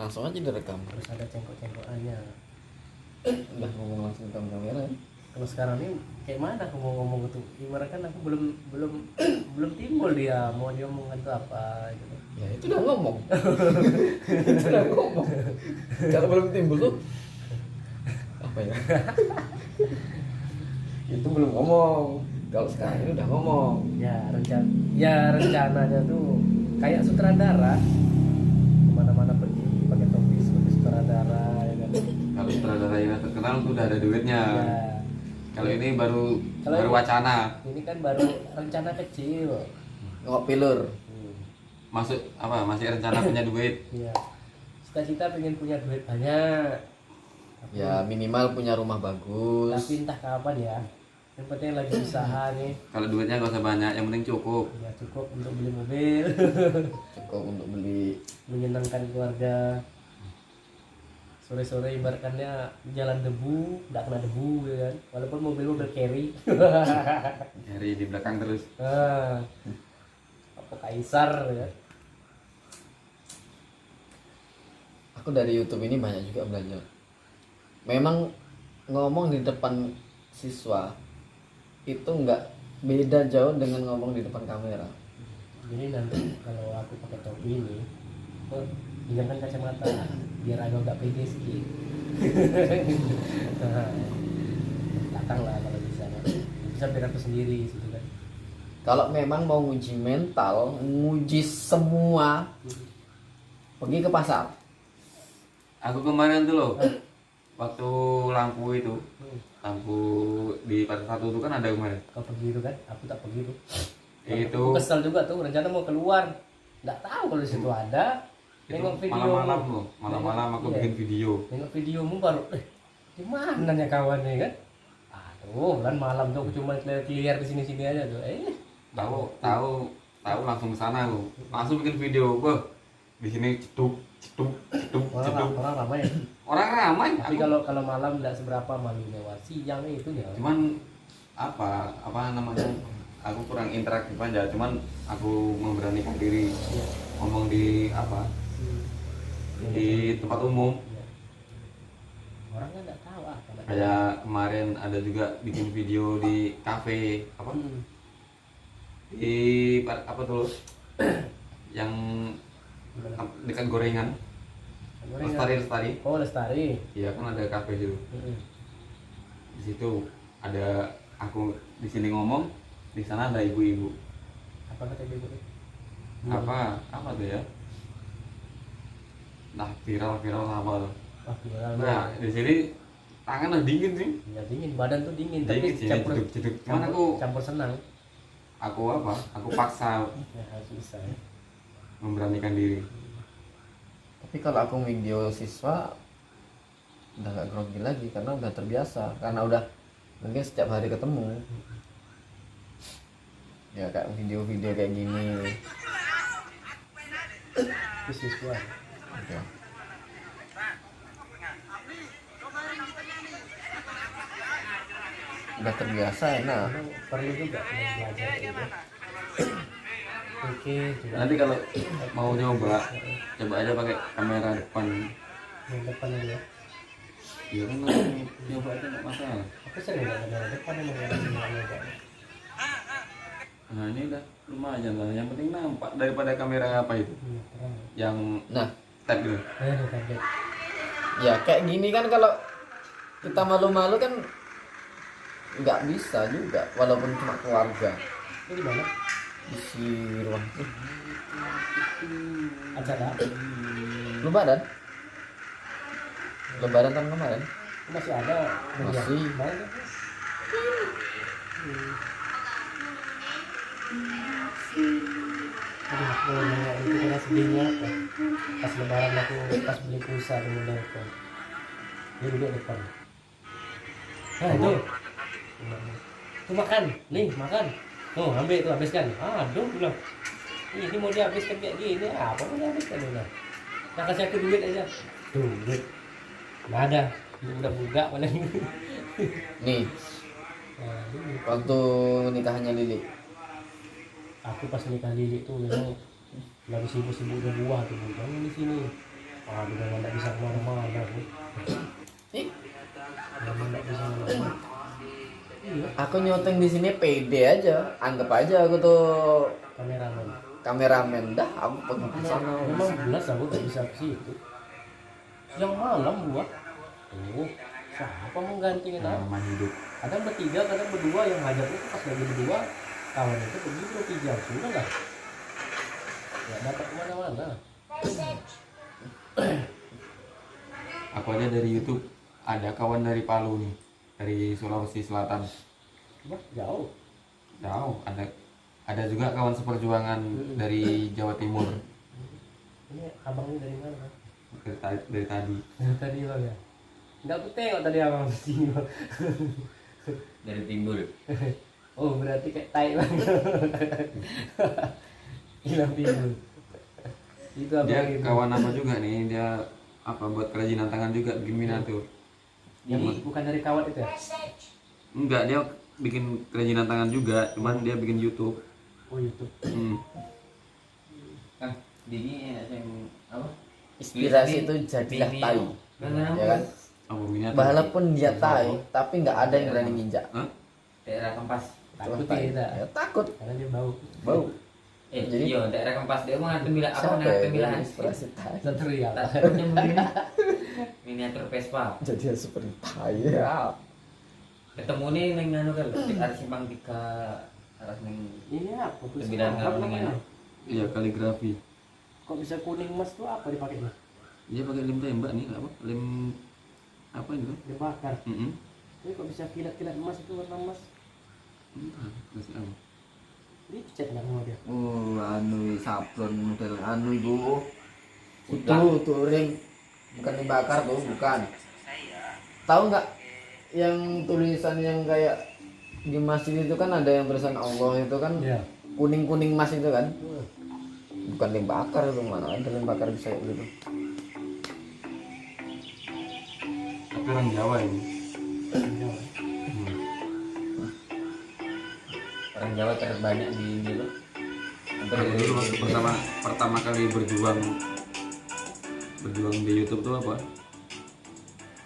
Langsung aja direkam. Terus ada cengkok-cengkokannya. Udah ngomong langsung ke kamera. Kalau sekarang ini kayak mana aku mau ngomong itu? Ibaratkan aku belum belum timbul dia mau diomongkan itu apa gitu. Ya itu udah ngomong. Itu udah ngomong. Kalau belum timbul tuh apa ya? Itu belum ngomong. Kalau sekarang ini udah ngomong. Ya rencananya tuh kayak sutradara, kemana-mana pergi pakai topi seperti sutradara ya kan. Kalau sutradara yang terkenal tuh udah ada duitnya. Ya, Kalau ini baru Kalau ini- wacana. ini kan baru rencana kecil. Ngok pilur. Masuk apa? Masih rencana punya duit. Iya. Cita-cita pengen punya duit banyak. Ya minimal punya rumah bagus. Tapi entah kapan ya. Yang penting lagi usaha nih. Kalau duitnya nggak usah banyak, yang penting cukup. Ya cukup untuk beli mobil, Cukup untuk beli. menyenangkan keluarga. Sore-sore ibaratkannya jalan debu, nggak kena debu ya kan. Walaupun mobil udah carry. Dari di belakang terus. Ah, apa kaisar ya. Aku dari YouTube ini banyak juga belajar. Memang ngomong di depan siswa itu nggak beda jauh dengan ngomong di depan kamera. Jadi nanti kalau aku pakai topi ini, hilangkan kacamata biar agak pede sedikit. Nah, belakang lah kalau bisa biar aku sendiri gitu kan. Kalau memang mau nguji mental, nguji semua, pergi ke pasar. Aku kemarin tuh loh, waktu lampu itu, lampu di pasar 1 itu kan ada kemarin. Kau pergi itu kan, aku tak pergi tuh. Itu Aku kesel juga tuh, rencana mau keluar, nggak tahu kalau di situ ada. itu Nengok video, malam-malam loh, malam-malam aku Iya. bikin video. nengok videomu baru, di mana ya kawannya kan? Aduh, kan malam tuh aku cuma liar di sini-sini aja tuh. Tahu langsung ke sana aku. Langsung bikin video, wah. Di sini ceduk. Orang ramai. Orang ramai. Tapi Aku- kalau malam nggak seberapa malunya, siang itu ya. cuman apa namanya? Aku kurang interaktif aja, cuman aku memberanikan diri Iya. ngomong di apa? Di tempat umum. Iya. Orang kan nggak tahu apa. Kayak kemarin ada juga bikin video di kafe apa? Di apa tuh? Yang dekat gorengan. Lestari. Oh, Lestari. Iya kan ada kafe situ. Di situ ada aku di sini ngomong, di sana ada ibu-ibu. Apa kata ibu? Apa tuh ya? Nah, viral apa tuh? Wah, viral. Nah, di sini tangan udah dingin sih. Ya dingin, badan tuh dingin, Dingin tapi sih, jeduk-jeduk. Cuman campur senang. aku paksa Ya harus bisa ya. memberanikan diri. Tapi kalau aku video siswa udah nggak grogi lagi karena udah terbiasa, karena udah mungkin setiap hari ketemu. Ya kayak video-video kayak gini. Itu siswa. Gitu. Udah terbiasa enak. Memang perlu juga belajar gitu. Oke, juga. Nanti kalau mau coba aja pakai kamera depan. Yang depan ini ya. Ya kan langsung coba aja nggak masalah. Aku sering nggak ada depan emang nyoba. Nah ini udah lumayan lah. Yang penting nampak daripada kamera apa itu Keren. yang Nah, tag gitu. Kaget. ya kayak gini kan kalau kita malu-malu kan nggak bisa juga walaupun cuma keluarga. Ini di mana? Isi ruang itu. Acara? Lebaran. Lebaran tahun kemarin. Masih ada? Masih. Mana? Aduh, aku nanya itu karena sedihnya apa? Pas lebaran aku pas beli pulsa di modelku. Dia duduk depan. Nah itu. Tuh makan, nih makan. Oh ambil itu habiskan. Aduh bilang. Ini mau dihabiskan kayak gini, apa mau dihabiskan bilang. Nah kasih aku duit aja. Duit. Nggak ada. Udah buka paling. Nih, Nah, ini. waktu nikahannya Lili. Aku pas nikah Lili tuh memang lagi sibuk-sibuk udah buah tuh, jangan di sini. Aduh, memang nggak bisa kemana-mana Bu. Ih, Memang nggak bisa kemana-mana. Iya, aku nyoteng di sini pede aja. Anggap aja aku tuh kameramen. kameramen. Dah, aku pergi ke sana. Memang jelas aku nggak bisa ke situ. Yang malam gua. Oh, siapa mau gantiin kita? pengalaman hidup. Kadang bertiga, kadang berdua. Yang ngajak itu pas lagi berdua, kawan itu pergi 2 jam sudah lah. Ya dapat kemana-mana. Aku aja dari YouTube ada kawan dari Palu nih, dari Sulawesi Selatan. Wah, jauh. Jauh, ada juga kawan seperjuangan dari Jawa Timur Ini abang ini dari mana? dari tadi. Tadi bang ya. Enggak aku tengok tadi abang di sini bang. Dari Timbul. Oh berarti kayak tai bang. Hilang timbul. Itu abang Dia itu. kawan apa juga nih, dia apa buat kerajinan tangan juga, bikin miniatur. Yang bukan dari kawat itu ya? Enggak, dia bikin kerajinan tangan juga, cuman dia bikin YouTube. Oh YouTube. Dini yang apa? Inspirasi itu jadilah tai. Ya kan? Apa miniatur? Walaupun dia tai, tapi nggak ada yang berani nginjak. Hah? Daerah Kempas. Takut Tai. kita. Ya, takut. Karena dia bau. Bau. Jadi iya daerah Kempas dia mah ngambil apa Siapa ngambil yang bilang inspirasi tai? Material. miniatur Vespa. Jadi ya seperti tai ya. Ketemu nih neng anu kan di arah Simpang 3 arah neng Ini apa tuh? Sembilan Apa kali namanya? Iya, kaligrafi. Kok bisa kuning emas tuh apa dipakainya? Dia pakai lem tembak nih, apa? Lem apa ini tuh? Dibakar. Mm-mm. Ini kok bisa kilat-kilat emas itu warna emas? Entah, kasih apa? Dicat nggak mau dia? Oh, anu sablon model anu ibu. Itu touring bukan dibakar tuh, bukan. Tahu nggak yang tulisan yang kayak di masjid itu kan ada yang tulisan Allah itu kan Iya. kuning-kuning emas itu kan? Bukan dibakar itu, mana ada yang bakar bisa kayak gitu. Tapi orang Jawa ini. orang Jawa terbanyak di ini loh. Aku dulu waktu pertama kali berjuang di YouTube tuh apa?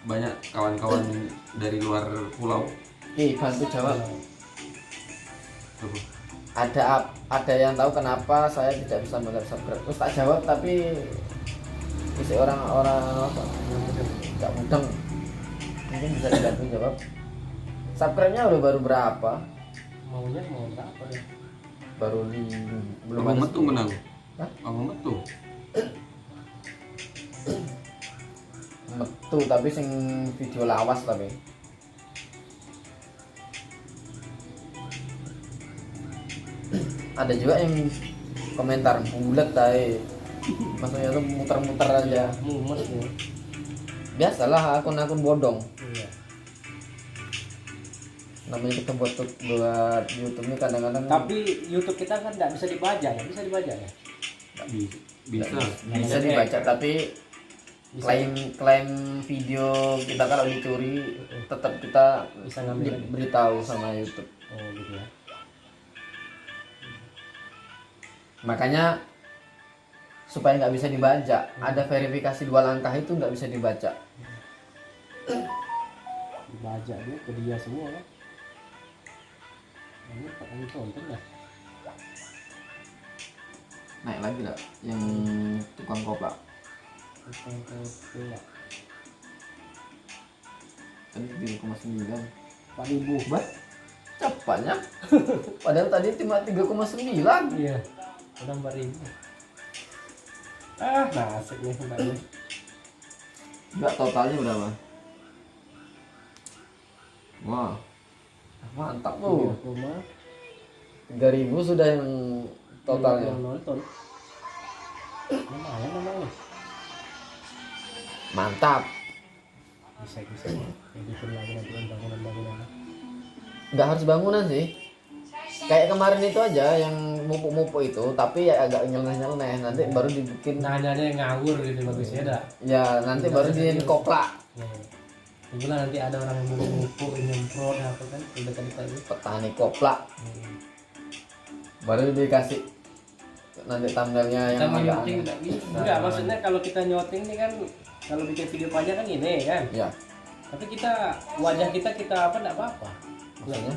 Banyak kawan-kawan dari luar pulau. Bantu jawab. Apa? Ada yang tahu kenapa saya tidak bisa melihat subscribe. Terus tak jawab tapi isi orang-orang apa? Nggak mudeng. Mungkin bisa dibantu jawab. Subscribe-nya udah baru berapa? Maunya mau berapa ya? Baru belum Abang ada Metu 10. menang. Hah? Abang Metu. Metu tapi sing video lawas tapi. Ada juga yang komentar bulat tai. Maksudnya tuh muter-muter aja. Mumet ya. Biasalah akun-akun bodong. Iya. Namanya kita buat YouTube ini kadang-kadang Tapi YouTube kita kan nggak bisa dibaca ya? Bisa dibaca ya? Bisa. bisa dibaca tapi Bisa. klaim video kita kalau dicuri tetap kita Bisa ngambil lagi. beritahu sama YouTube. Oh gitu ya. Makanya supaya nggak bisa dibaca, ada verifikasi 2 langkah itu nggak bisa dibaca. Dibaca dia ke dia semua kan. Ini Pak Ani tonton dah. Naik lagi lah yang tukang koplak. Tukang koplak. Tadi 3,9. 4.000. Bah, cepatnya. Padahal tadi cuma 3,9. Iya. Udah 4.000. Ah, nasib nih tempatnya. Enggak, totalnya berapa? Wah, mantap tuh. 3.000 sudah yang totalnya. Yang nonton. Lumayan namanya. Mantap. Bisa. Editin lagi nanti bangunan-bangunan. Nggak harus bangunan sih. Kayak kemarin itu aja yang mupuk-mupuk itu, tapi ya agak nyeleneh-nyeleneh. Nanti baru dibikin. Nanya yang ngawur gitu bagusnya dah. Ya nanti baru di koplak. Kebetulan nanti ada orang yang mau ngumpul nyemprot apa kan udah tadi. Petani koplak baru dikasih nanti thumbnailnya yang Sama agak nyuting aneh. nggak bisa. Enggak, maksudnya kalau kita nyotting nih kan, kalau bikin video panjang kan ini kan. Ya, Tapi kita wajah kita apa enggak apa-apa. maksudnya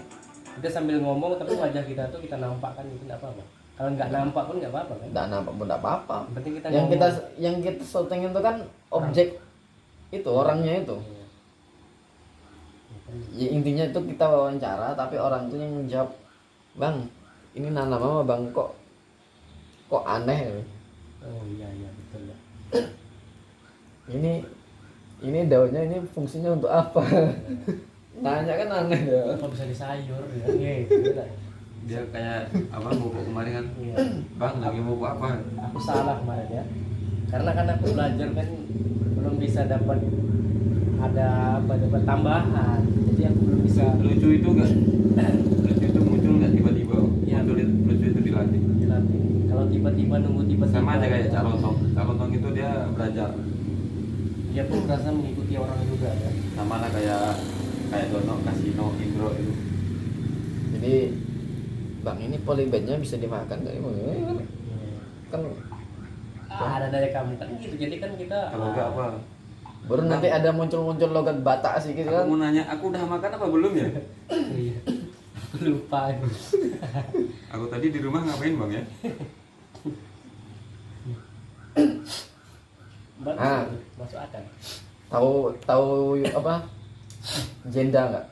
Kita sambil ngomong tapi wajah kita tuh kita nampakkan itu enggak apa-apa. Kalau nggak nampak pun nggak apa-apa kan. enggak nampak pun enggak apa-apa. Yang penting kita Yang ngomong. yang kita syuting itu kan objek itu orangnya itu. Iya. Ya, intinya itu kita wawancara tapi orang itu yang menjawab, "Bang, ini nama Bang kok aneh." Oh iya betul ya. Ini daunnya ini fungsinya untuk apa? Nanya kan aneh ya. Kok bisa disayur ya? Gitu lah. Dia kayak apa bubuk kemarin kan, Iya. bang lagi bubuk apa? Aku salah kemarin ya. Karena kan aku belajar kan belum bisa dapat dapat tambahan. Jadi aku belum bisa Lucu itu enggak? Lucu itu muncul nggak tiba-tiba? Iya. Muncul lucu itu dilatih. dilatih. Kalau tiba-tiba nunggu tiba-tiba Sama aja kayak Cak Lontong. Cak Lontong itu dia belajar. Dia pun merasa mengikuti orang juga ya. Sama lah kayak Dono, Kasino, Indro itu. Jadi Bang ini polybagnya bisa dimakan nggak? Kan Ada dari kamu kan gitu. Jadi kan kita Kalau enggak apa? baru nanti ada muncul logat Batak sih gitu Aku kan. mau nanya, aku udah makan apa belum ya? Iya. Aku lupa. Aku tadi di rumah ngapain bang ya? Ah. Masuk akal. Tahu apa? Jenda nggak?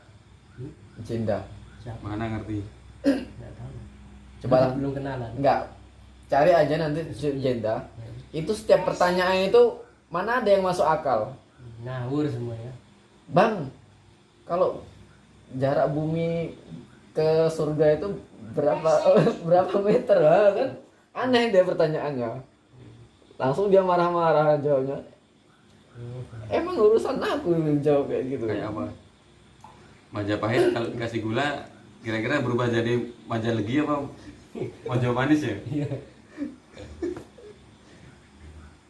Jenda. Siapa? Mana ngerti? Nggak tahu. Coba lah. Belum kenalan. Nggak. Cari aja nanti Jenda. Itu setiap pertanyaan itu mana ada yang masuk akal. Ngawur semuanya. Bang, kalau jarak bumi ke surga itu berapa berapa meter? Ah, kan aneh dia pertanyaannya. Langsung dia marah-marah jawabnya. Emang urusan aku yang jawab kayak gitu. Kayak apa? Majapahit kalau dikasih gula kira-kira berubah jadi Majalegi apa Mojo manis ya? Iya.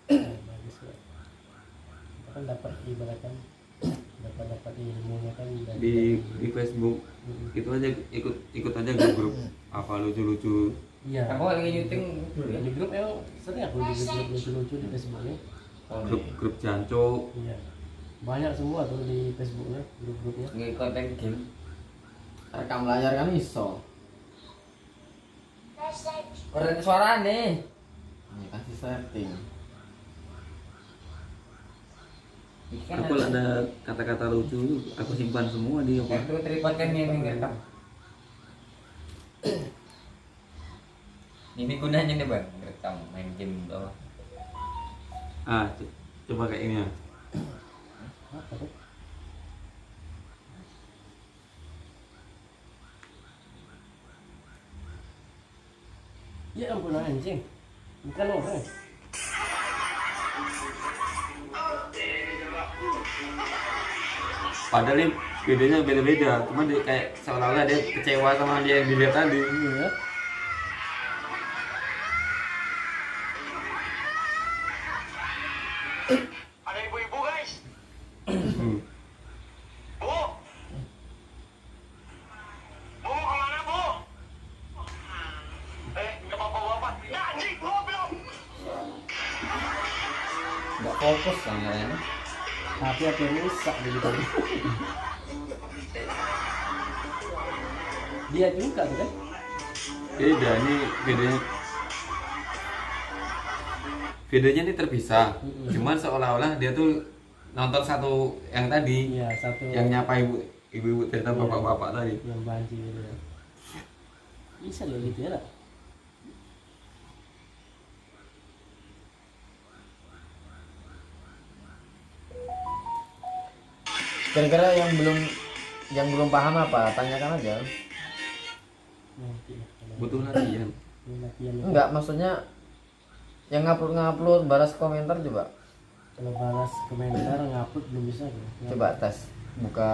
Bagus lah. Kita kan dapat ibaratkan dapat ilmunya kan Di Facebook itu aja ikut aja grup apa lucu-lucu. Iya. Aku lagi syuting Di grup emang sering aku di grup lucu-lucu di Facebooknya. Grup Janco. Iya. Banyak semua tuh di Facebooknya grup-grupnya. nggak konten game. Rekam layar kan iso. Orang suara nih. Ini kasih setting. Aku ada kata-kata lucu, aku simpan semua di Itu tripod kan yang ngerekam. Ini gunanya nih bang, ngerekam main game doang. Coba kayak ini ya. Apa tuh? Ya ampun anjing. Bukan orang. Padahal ini videonya beda-beda, cuma dia kayak seolah-olah dia kecewa sama dia yang dilihat tadi. Iya. Ada ibu-ibu guys. Hmm. Bu. Bu mau kemana bu? Nggak apa-apa bapak. Ya anjing, bu belum. Nggak fokus kan kayaknya. Tapi apa yang rusak begitu? Dia juga tuh kan? Beda nih videonya ini terpisah. Cuman seolah-olah dia tuh nonton satu yang tadi, Iya, satu yang nyapa ibu-ibu cerita bapak-bapak tadi. yang banci gitu ya. Bisa kayak gitu ya lah. Kira-kira yang belum paham apa? Tanyakan aja. Nanti lah, kalau Butuh latihan. ini latihan itu. Enggak, maksudnya yang ngupload balas komentar coba. Kalau balas komentar ngupload belum bisa tuh. Coba tes buka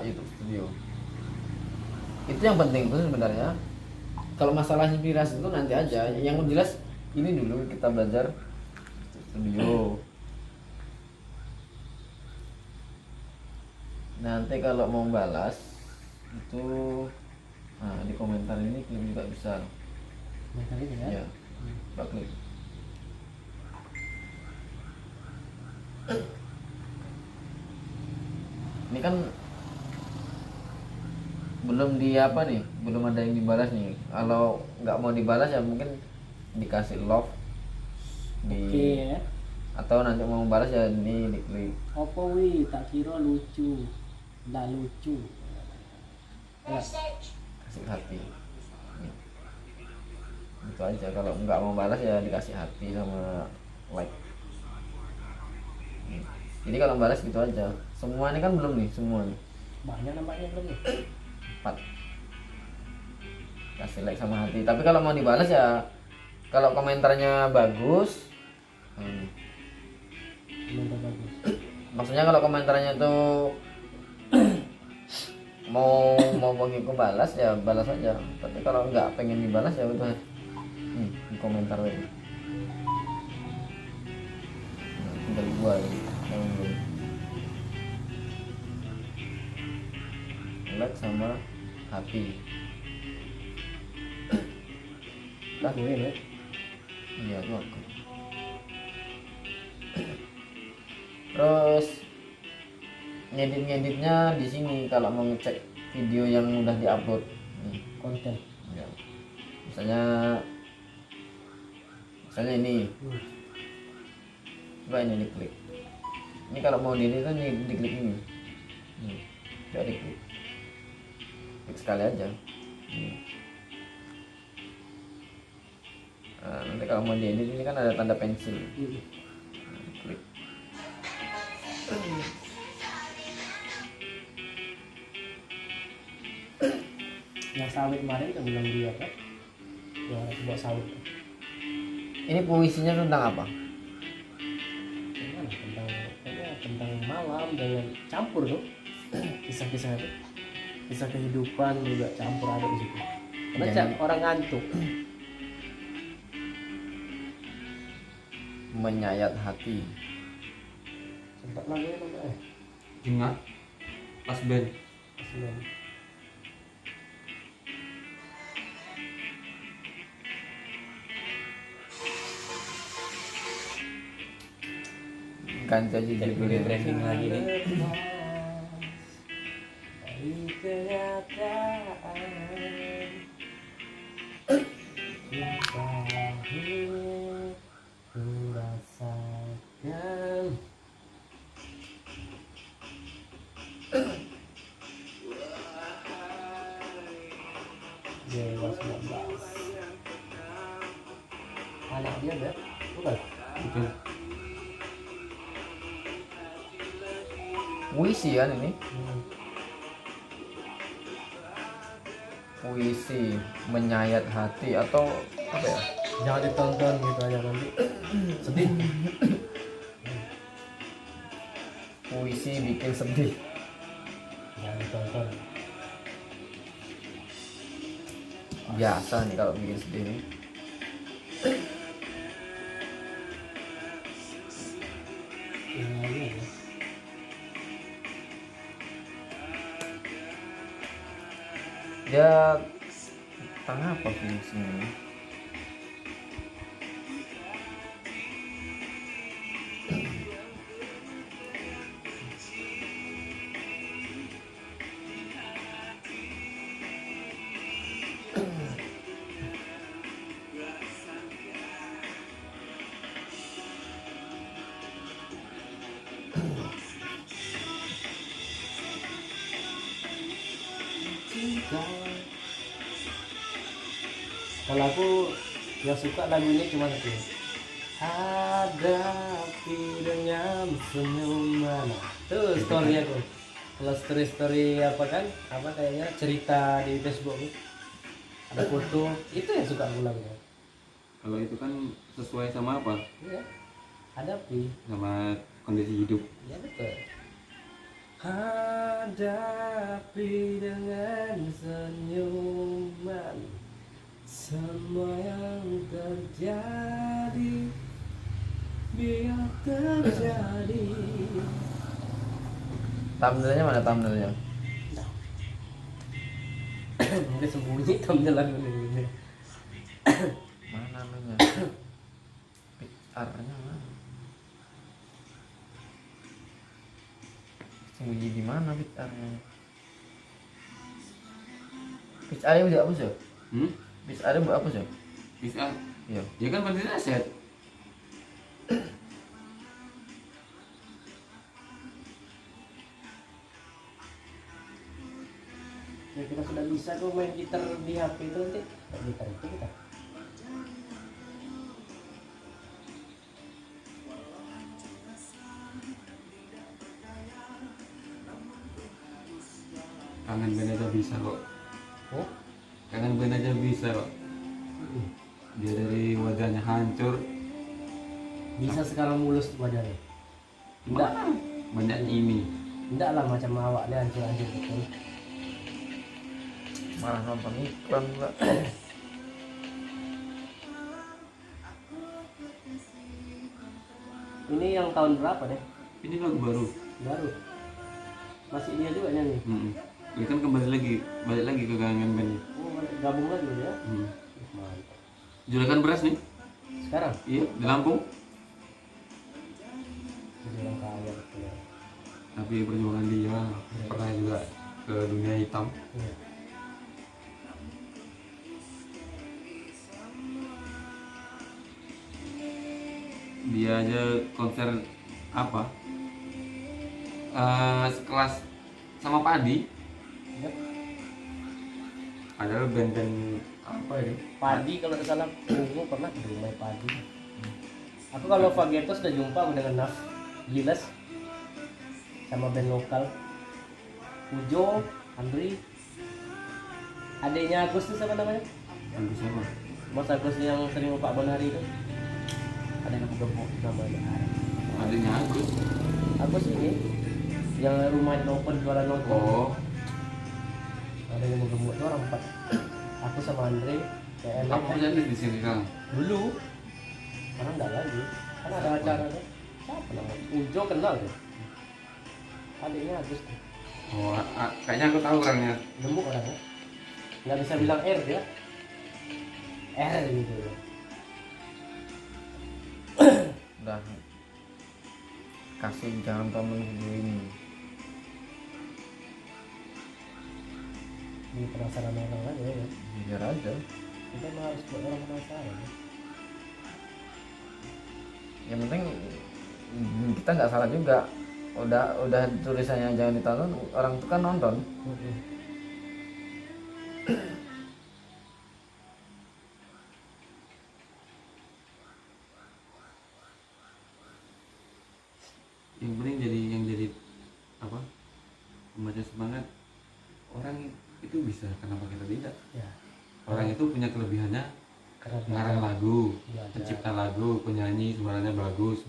YouTube Studio. Itu yang penting tuh sebenarnya. Kalau masalah inspirasi itu nanti aja. Yang jelas ini dulu kita belajar studio. Nanti kalau mau balas itu di komentar ini klik juga bisa. Komentar ini ya. Ya. Coba klik. Ini kan belum di apa nih, belum ada yang dibalas nih. Kalau nggak mau dibalas ya mungkin dikasih love di Oke ya. atau nanti mau balas ya ini diklik Apa wi tak kira lucu. Nggak lucu. Ya. kasih hati. Itu aja, kalau nggak mau balas ya dikasih hati sama like. Jadi kalau balas gitu aja. Semua ini kan belum nih, semua nih. Banyak nampaknya belum nih. 4. Kasih like sama hati. Tapi kalau mau dibalas ya kalau komentarnya bagus, Belum bagus. maksudnya kalau komentarnya tuh mau pengen balas ya balas aja. Tapi kalau nggak pengen dibalas ya udah di komentar aja. Nah, tinggal gua yang belum like sama hati. Lah, Gue ya. iya tuh aku. Terus ngeditnya di sini kalau mau ngecek video yang udah diupload nih. Konten. Ya. Misalnya ini. Coba ini diklik. Ini kalau mau diedit kan diklik ini. Coba diklik. Klik sekali aja. Nah, nanti kalau mau diedit ini kan ada tanda pensil. Klik. Yang sawit kemarin kan bilang dia kan. Yang buat sawit. Ini puisinya tentang apa? Gimana? Tentang malam dengan campur tuh. Kisah-kisah itu. Kisah kehidupan juga campur ada di situ. Karena Jangan- orang ngantuk. Menyayat hati. Sempat lagunya namanya. Ingat pas band. Aslinya. Ganti aja Jadi judulnya. trending lagi nih. Dari kenyataan mustahil kurasakan. Dewa 19. Anak dia ada? Bukan? Itu Puisi kan ini? Hmm. Puisi menyayat hati atau apa ya? Jangan ditonton gitu aja nanti sedih. Puisi bikin sedih. Jangan ditonton. Biasa nih kalau bikin sedih nih. Ini ya. Dia tentang apa puisinya? Kalau aku yang suka lagu ini cuma satu. Hadapi dengan senyuman. Tuh story aku. Kalau story apa kan? Apa kayaknya cerita di Facebook nih. Ada foto. Itu yang suka aku lagunya. kalau itu kan sesuai sama apa? Iya. Hadapi. Sama kondisi hidup. Ya betul. Hadapi dengan senyuman semua yang terjadi, biar terjadi. Thumbnailnya mana thumbnailnya? Mungkin sembunyi thumbnail lagu ini. Mana namanya? Sembunyi di mana pitarnya? Pitch area buat apa sih? Pitch area buat apa sih? Bisa. Iya. Ya kan penting aset. Ya kita sudah bisa tuh main gitar di HP itu nanti. Gitar itu kita. Kangen band aja bisa kok. Oh, Kangen band aja bisa kok. Dia dari wajahnya hancur. bisa sekarang mulus wajahnya. Enggak, Banyak ini. enggak lah macam awaknya hancur-hancur betul. Malah nonton iklan pula. Ini yang tahun berapa deh? Ini lagu baru. Baru. Masih dia juga nyanyi. Dia kan kembali lagi, balik lagi ke kangen band. Oh, gabung lagi dia. Mantap. Juragan beras nih. Sekarang Iya, di Lampung. jadi orang kaya betul ya. Tapi perjuangan dia pernah juga ke dunia hitam. Iya. Dia aja konser apa? Sekelas sama Padi. Yep. Padahal band-band apa ini? Padi kalau tidak salah, Ungu pernah di rumah Padi. Aku kalau Fageto sudah jumpa aku dengan Naf, Giles, sama band lokal, Ujo, Andri, adiknya Agus itu siapa namanya? Lagu siapa? Mas Agus yang sering Pak Bonari itu, ada yang gemuk namanya. Adanya Agus. Agus ini, yang rumahnya open jualan nongkrong. Oh, Ada yang gemuk itu orang 4. Aku sama Andre, kayak aku jadi di sini kan. dulu sekarang enggak lagi kan ada acara tuh siapa namanya Ujo kenal tuh adiknya Agus tuh Oh, kayaknya aku tahu orangnya. gemuk orangnya nggak bisa bilang R dia R gitu ya. Udah kasih jangan tonton video ini. Ini penasaran orang aja ya Biar aja. kita mah harus buat orang penasaran ya. Yang penting kita nggak salah juga. Udah tulisannya jangan ditonton, orang itu kan nonton. Yang penting yang jadi apa? Membaca semangat orang itu bisa, kenapa kita tidak? Ya Orang itu punya kelebihannya karena dia ngarang lagu, belajar. pencipta lagu, penyanyi suaranya bagus.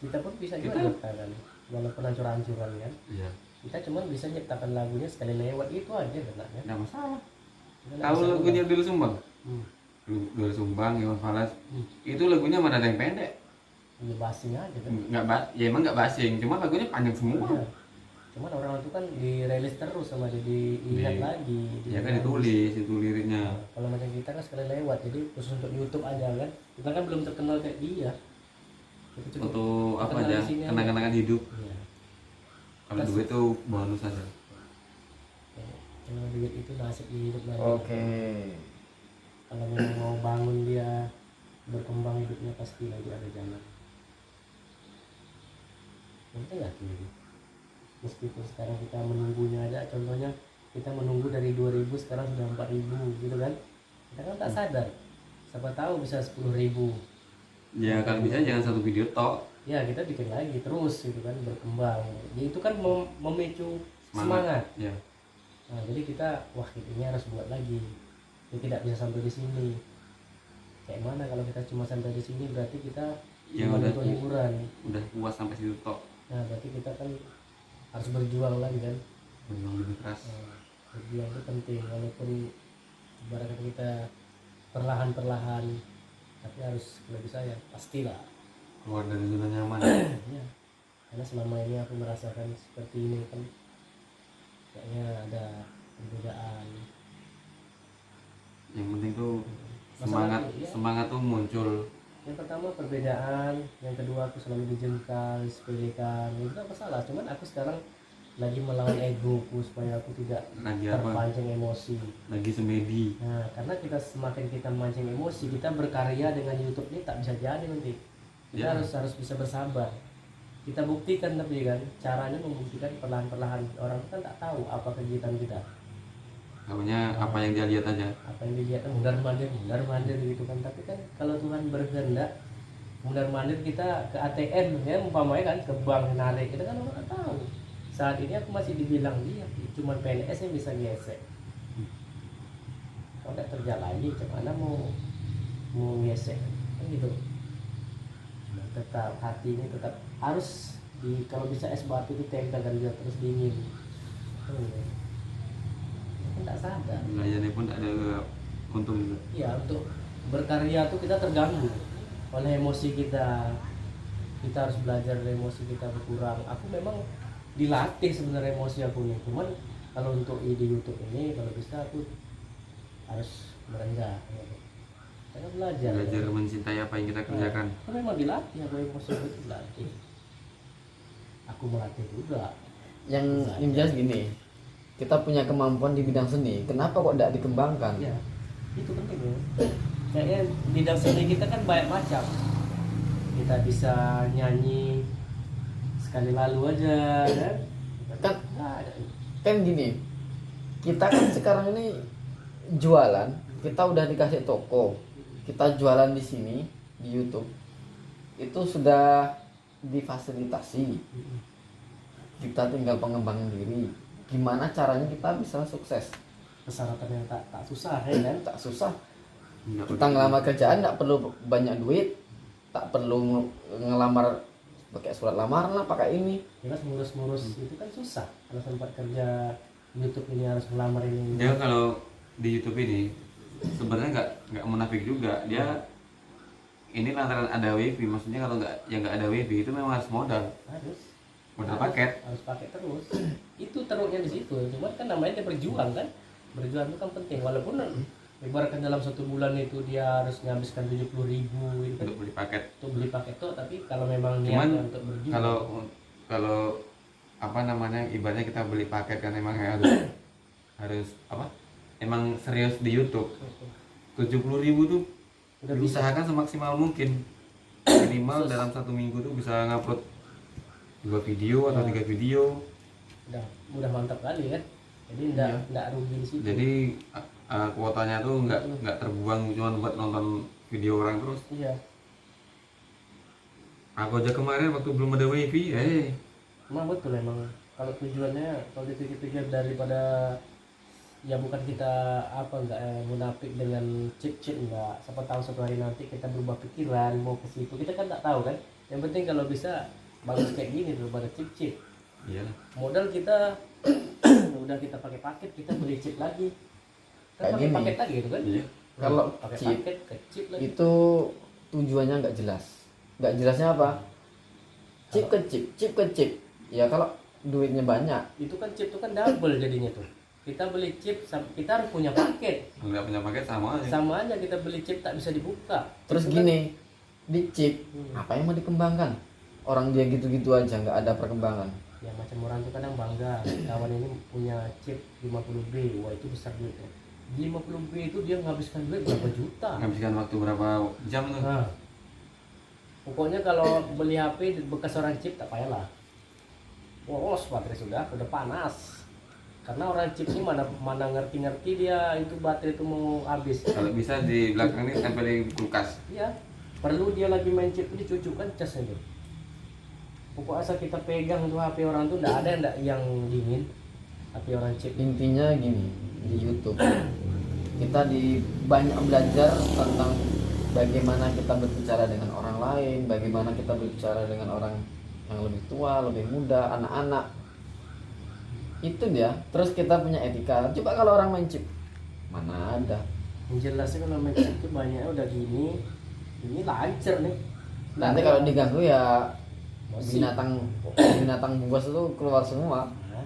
Kita pun bisa juga Kita- nyiptakan walaupun hancur-hancuran kan Iya, kita cuma bisa nyiptakan lagunya sekali lewat itu aja benarnya nggak masalah. Kita nggak Tahu bisa lagunya ubah. Dul Sumbang? Hmm. Dul Sumbang, Iwan Fals. Hmm. Itu lagunya mana ada yang pendek? Ini basing aja kan Ya emang nggak basing, cuma lagunya panjang semua. Iya. Cuman orang itu kan dirilis terus sama dia dilihat lagi. Ya kan dilihat. ditulis itu liriknya. Nah, kalau macam kita kan sekali lewat, jadi khusus untuk YouTube aja kan. Kita kan belum terkenal kayak dia. Kita cuma Foto apa terkenal aja, di sini aja. kenang-kenangan hidup. Iya. Kalau Terus- duit itu bonus aja. Kalau duit itu nasib di hidup lagi. Oke. Kalau memang mau bangun dia berkembang hidupnya pasti lagi ada jalan. Kita yakin gitu. Meskipun sekarang kita menunggunya aja, contohnya kita menunggu dari 2000 sekarang sudah 4000 gitu kan. Kita kan tak sadar. Siapa tahu bisa 10.000. Ya kalau bisa jangan satu video tok. Ya kita bikin lagi terus gitu kan berkembang. Ya, itu kan memicu semangat. Ya. Nah, jadi kita wah ini harus buat lagi. Kita tidak bisa sampai di sini. Kayak mana kalau kita cuma sampai di sini berarti kita Ya cuma udah. untuk hiburan. Udah puas sampai situ tok. Nah, berarti kita kan harus berjuang lagi kan. Berjuang lebih keras. Nah, berjuang itu penting walaupun ibaratnya kita perlahan-perlahan tapi harus lebih sayang pastilah. Keluar dari zona nyaman. Ya. Karena selama ini aku merasakan seperti ini kan kayaknya ada perbedaan. Yang penting tuh Masalah semangat itu, ya. semangat tuh muncul. Yang pertama perbedaan, yang kedua aku selalu dijengkal, disepelekan, itu apa salah. Cuman aku sekarang lagi melawan egoku supaya aku tidak Lagi apa? terpancing emosi. Lagi semedi. Nah, karena kita semakin kita mancing emosi, kita berkarya dengan YouTube ini tak bisa jadi nanti. Kita Ya. harus bisa bersabar. Kita buktikan, tapi kan caranya membuktikan perlahan-perlahan. Orang kan tak tahu apa kegiatan kita, Namanya apa yang dia lihat aja. apa yang dilihat kan mundar mandir gitu kan. Tapi kan kalau Tuhan berkehendak, mundar mandir kita ke ATM ya umpamanya kan, ke bank narik, kita kan orang tak tahu. Saat ini aku masih dibilang dia cuma PNS yang bisa gesek. Kalau tidak kerja lagi, gimana mau gesek kan gitu. Nah, tetap hati ini tetap harus kalau bisa es batu itu tempel dan biar terus dingin. Tidak sadar. Belajarnya pun ada untung juga. Iya, untuk berkarya tuh kita terganggu oleh emosi kita. Kita harus belajar dari emosi kita berkurang. Aku memang dilatih sebenarnya emosi aku nih. Cuman kalau untuk ide YouTube ini, kalau bisa aku harus merendah. Karena belajar. Belajar mencintai apa yang kita kerjakan. Aku memang dilatih, aku emosi aku itu dilatih. Aku melatih juga. Yang jelas gini, kita punya kemampuan di bidang seni, kenapa kok tidak dikembangkan? Ya, itu penting ya. Kayaknya bidang seni kita kan banyak macam. Kita bisa nyanyi sekali lalu aja kan. Kan- Nah, ada. Kan gini, kita kan sekarang ini jualan, kita udah dikasih toko, kita jualan di sini di YouTube, itu sudah difasilitasi, kita tinggal pengembangan diri. Gimana caranya kita bisa sukses? Persyaratan yang tak susah ya kan. Tak susah. Nggak Kita ngelamar kerjaan nggak perlu banyak duit, tak perlu ngelamar pakai surat lamaran lah, pakai ini. Jelas ngurus-ngurus itu kan susah. Kalau sempat kerja YouTube ini harus melamar ini. Dia kalau di YouTube ini sebenarnya nggak munafik juga. Dia ini lantaran ada wifi, maksudnya kalau nggak ada wifi itu memang harus modal Harus paket. harus pakai terus. Itu teruknya di situ. Cuman kan namanya dia berjuang kan. Berjuang itu kan penting. Walaupun ibaratkan dalam 1 bulan itu dia harus menghabiskan 70.000 gitu kan, untuk beli paket. untuk beli paket tuh. Tapi kalau memang Cuman niatnya untuk berjuang, kalau apa namanya, ibaratnya kita beli paket kan emang harus apa? Emang serius di YouTube. 70.000 tuh udah bisa. diusahakan semaksimal mungkin. Minimal dalam 1 minggu tuh bisa ngupload 2 video atau 3 video. Udah mantap kali kan. Jadi enggak rugi di situ. Jadi kuotanya tuh nggak terbuang cuma buat nonton video orang terus. Iya. Aku aja kemarin waktu belum ada wifi, Emang betul emang kalau tujuannya, kalau dipikir-pikir daripada ya bukan kita enggak munafik dengan chip enggak. Siapa tahu suatu hari nanti kita berubah pikiran mau ke situ. Kita kan tak tahu kan. Yang penting kalau bisa bagus kayak gini daripada chip. Iya. Modal kita udah kita pakai paket, kita beli chip lagi. Kan Kayak pakai gini. paket lagi gitu kan. Iya. Kalau pakai chip paket ke chip lagi. itu tujuannya nggak jelas. Nggak jelasnya apa? Chip ke chip, chip ke chip. Ya kalau duitnya banyak, Itu kan chip itu kan double jadinya tuh. Kita beli chip, kita harus punya paket. Kalau nggak punya paket sama aja. Sama aja kita beli chip tak bisa dibuka. terus Itu kan- gini, di chip apa yang mau dikembangkan? Orang dia gitu-gitu aja nggak ada perkembangan. Ya macam orang tuh kadang bangga, kawan ini punya chip 50B, wah itu besar duitnya. Di 50B itu dia menghabiskan duit berapa juta. Menghabiskan waktu berapa jam tuh? Nah, pokoknya kalau beli HP bekas orang chip tak payahlah. Boros baterai udah panas. Karena orang chip ini mana ngerti dia itu baterai itu mau habis. Kalau bisa di belakang ini tempelin kulkas. Iya, perlu dia lagi main chip ini cucukkan casnya tuh. Pokoknya asal kita pegang tuh HP orang tuh nggak ada yang dingin. HP orang chip. Intinya gini, di YouTube kita banyak belajar tentang bagaimana kita berbicara dengan orang lain, bagaimana kita berbicara dengan orang yang lebih tua, lebih muda, anak-anak. Itu dia. Terus kita punya etika. Coba kalau orang main chip, mana ada? Yang jelasnya kalau main chip tuh banyaknya udah gini, ini lancar nih. Nanti kalau diganggu ya Emosi. binatang buas itu keluar semua. Nah,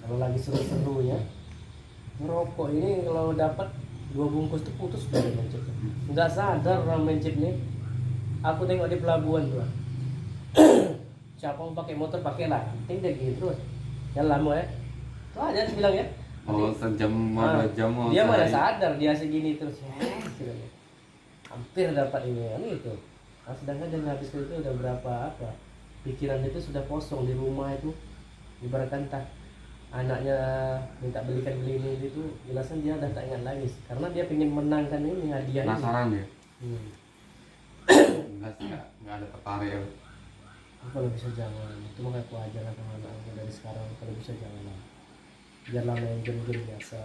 kalau lagi seru-serunya ngerokok ini kalau dapat 2 bungkus tuh putus dari main chip. Nggak sadar orang main chip nih. Aku tengok di pelabuhan tuh. Siapa mau pakai motor pakailah, penting dia gitu terus. Yang lama ya. Tuh aja dia bilang ya. Oh, sejam Ah, 2 jam oh, dia mana sehari. sadar dia segini terus bilangnya. Hampir dapat ini kan gitu. Nah, sedangkan dia habis itu udah berapa apa pikiran itu sudah kosong di rumah itu, ibaratkan tak anaknya minta belikan beli ini itu jelasan dia udah tak ingat lagi karena dia pengen menangkan ini hadiah ini. Penasaran ya? Hmm. Enggak sih, enggak ada tertarik ya. Aku kalau bisa jangan itu makanya aku ajar sama anak-anakku dari sekarang kalau bisa jangan lah, biarlah main game-game biasa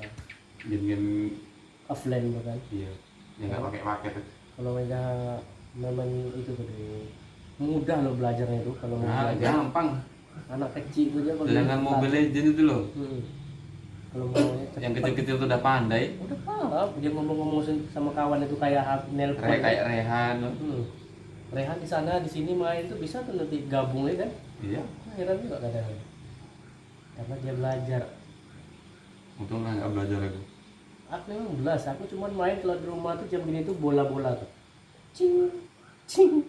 Game-game offline gitu kan. iya, yang nggak pakai paket. Kalau mereka memang itu gede mudah loh belajarnya itu kalau mau Nah, belajar gampang. anak kecil itu aja kalau Dengan Mobile Legends itu loh. Kalau mau Yang kecil-kecil tuh udah pandai. udah paham dia ngomong-ngomong sama kawan itu kayak nelpon Kayak Rehan loh. Rehan di sana di sini main tuh bisa tuh nanti gabung ya kan. Iya. Heran juga kadang karena dia belajar. Untung lah nggak belajar aku. Aku memang belas, aku cuman main kalau di rumah tuh jam gini tuh bola-bola tuh. Cing, cing.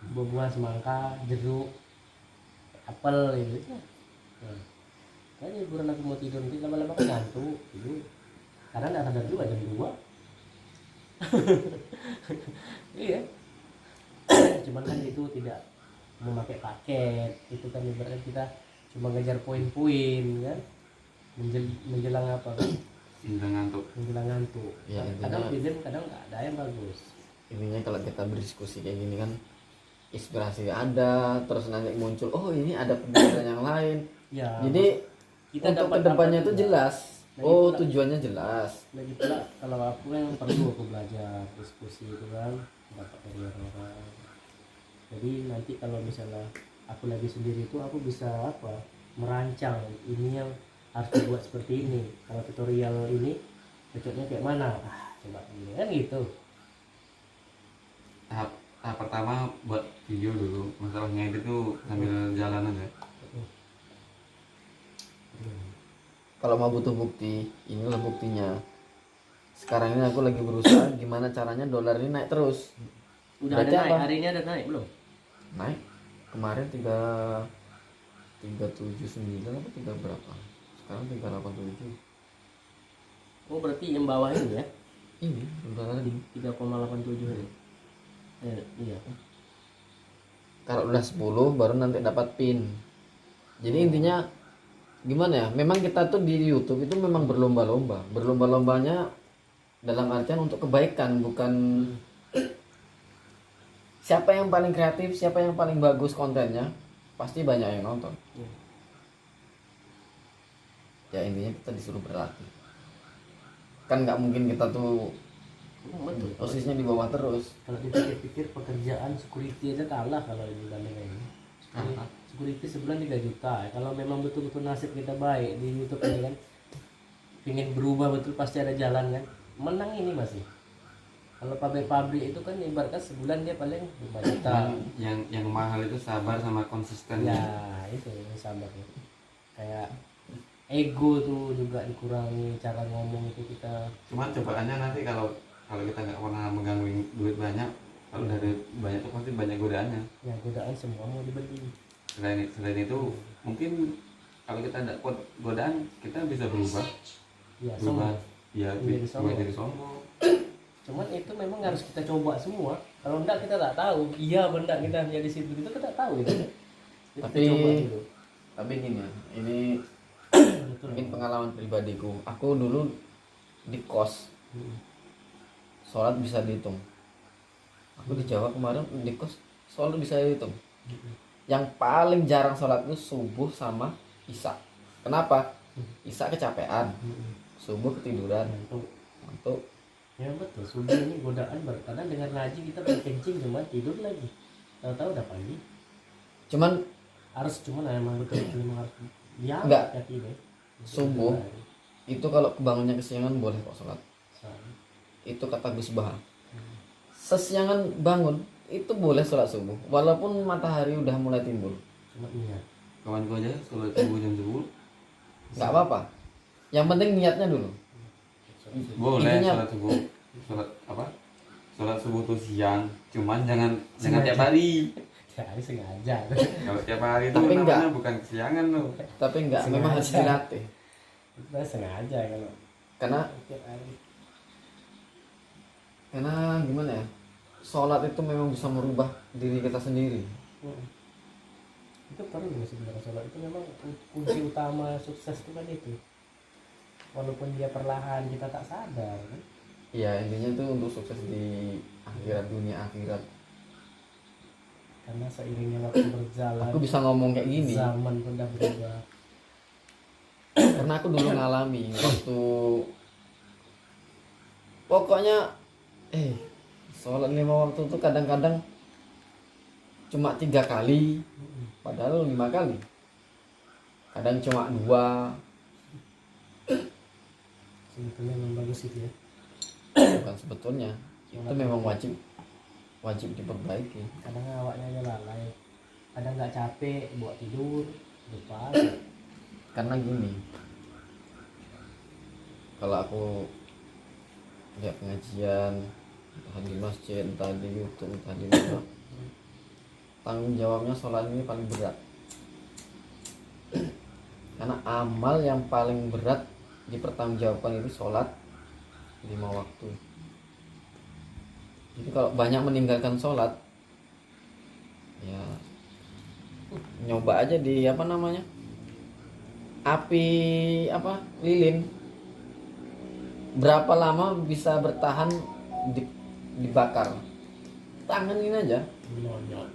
Buah-buahan semangka, jeruk, apel gitu. Nah, kayaknya hiburan aku mau tidur nanti lama-lama kan ngantuk tidur. Karena nggak sadar juga jam 2. Iya. Cuman kan itu tidak memakai paket, itu kan ibaratnya kita cuma ngejar poin-poin kan. Menjelang apa kan? Udah ngantuk. Menjelang ngantuk. Ya, Kadang intinya- film kadang nggak ada yang bagus. Intinya kalau kita berdiskusi kayak gini kan inspirasi ada, terus nanti muncul oh ini ada pemikiran yang lain. Ya. Jadi kita untuk dapat kedepannya apa itu juga. jelas. Lagi Oh pula- tujuannya jelas. Lagi pula kalau aku yang perlu aku belajar diskusi itu kan dapat dari orang. Jadi nanti kalau misalnya aku lagi sendiri itu aku bisa apa merancang ini yang harus dibuat seperti ini. Kalau tutorial ini cocoknya kayak mana? Coba ini kan gitu. Tahap pertama buat video dulu. Masalah ngedit tuh sambil jalan aja. Kalau mau butuh bukti, inilah buktinya. Sekarang ini aku lagi berusaha gimana caranya dolar ini naik terus. Udah Berarti ada naik, apa? hari ini ada naik belum? Naik. Kemarin 379 apa 3 berapa? Sekarang 387. Oh berarti yang bawah ini ya? Ini sebentar lagi. 3,87 ini. Iya. Kalau udah 10 baru nanti dapat pin. Jadi intinya gimana ya? Memang kita tuh di YouTube itu memang berlomba-lomba. Berlomba-lombanya dalam artian untuk kebaikan, bukan siapa yang paling kreatif, siapa yang paling bagus kontennya, pasti banyak yang nonton. Iya. Ya intinya kita disuruh berlatih. Kan nggak mungkin kita tuh Betul. posisinya di bawah terus. Kalau dipikir-pikir pekerjaan security aja kalah kalau dibanding ini. Security sebulan 3 juta. Kalau memang betul-betul nasib kita baik di YouTube ini kan, pingin berubah betul pasti ada jalan kan. Menang ini masih. Kalau pabrik-pabrik itu kan ibaratkan sebulan dia paling 5 juta. Yang mahal itu sabar sama konsisten. Ya itu yang sabar ya. Kayak ego tuh juga dikurangi, cara ngomong itu kita. Cuman cobaannya nanti kalau kita nggak pernah megang duit banyak, kalau dari banyak tuh pasti banyak godaannya. Ya godaan semua mau dibeli. Selain itu mungkin kalau kita ada godaan kita bisa berubah Ya berubah sombong. ya Menjadi berubah sombong. jadi sombong. Cuman itu memang harus kita coba semua. Kalau enggak kita tak tahu. Iya benar kita jadi situ itu kita tak tahu gitu. Jadi Tapi- kita coba dulu. Tapi gini ya, ini Betul. mungkin pengalaman pribadiku. Aku dulu di kos, sholat bisa dihitung. Aku di Jawa kemarin di kos sholat bisa dihitung. Yang paling jarang sholat itu subuh sama isya. Kenapa? Isya kecapean, subuh ketiduran, ngantuk. Ya betul. Subuh ini godaan karena dengan ngaji kita berkencing cuma tidur lagi. Tahu-tahu udah pagi. Cuman Cuman emang betul memang harus dia Enggak. hati deh. Subuh. itu kalau kebangunnya kesiangan boleh kok sholat. Itu kata Gus Bah. Sesiangan bangun itu boleh sholat subuh, walaupun matahari udah mulai timbul. Cuma niat. Kawanku aja sholat subuh jam 10 Nggak apa-apa. Yang penting niatnya dulu. boleh. Intinya- Sholat subuh tuh siang, cuman jangan tiap hari. Kali sengaja. Kalau tiap hari itu Tapi namanya enggak. bukan kesiangan loh. Tapi enggak, memang harus Sengaja. dilatih. Itu sengaja kalau Karena tiap hari. gimana ya? Sholat itu memang bisa merubah diri kita sendiri. Itu perlu sebenarnya sholat itu memang kunci utama sukses itu kan itu. Walaupun dia perlahan kita tak sadar kan. Iya, intinya itu untuk sukses di akhirat, dunia akhirat. Karena seiringnya waktu berjalan, Aku bisa ngomong kayak gini zaman pun udah berubah. karena aku dulu ngalami waktu pokoknya sholat 5 waktu itu kadang-kadang cuma 3 kali, padahal 5 kali. Kadang cuma 2, Sebetulnya memang bagus itu ya. bukan sebetulnya. Itu memang wajib diperbaiki. Kadang awaknya aja lalai. Kadang nggak capek buat tidur, lupa. Karena gini, kalau aku lihat pengajian entah di masjid, entah di YouTube, entah di mana, tanggung jawabnya sholat ini paling berat. Karena amal yang paling berat dipertanggungjawabkan itu sholat 5 waktu. Jadi kalau banyak meninggalkan sholat, ya nyoba aja di api lilin, berapa lama bisa bertahan dibakar. Tanganin aja. Nonyol.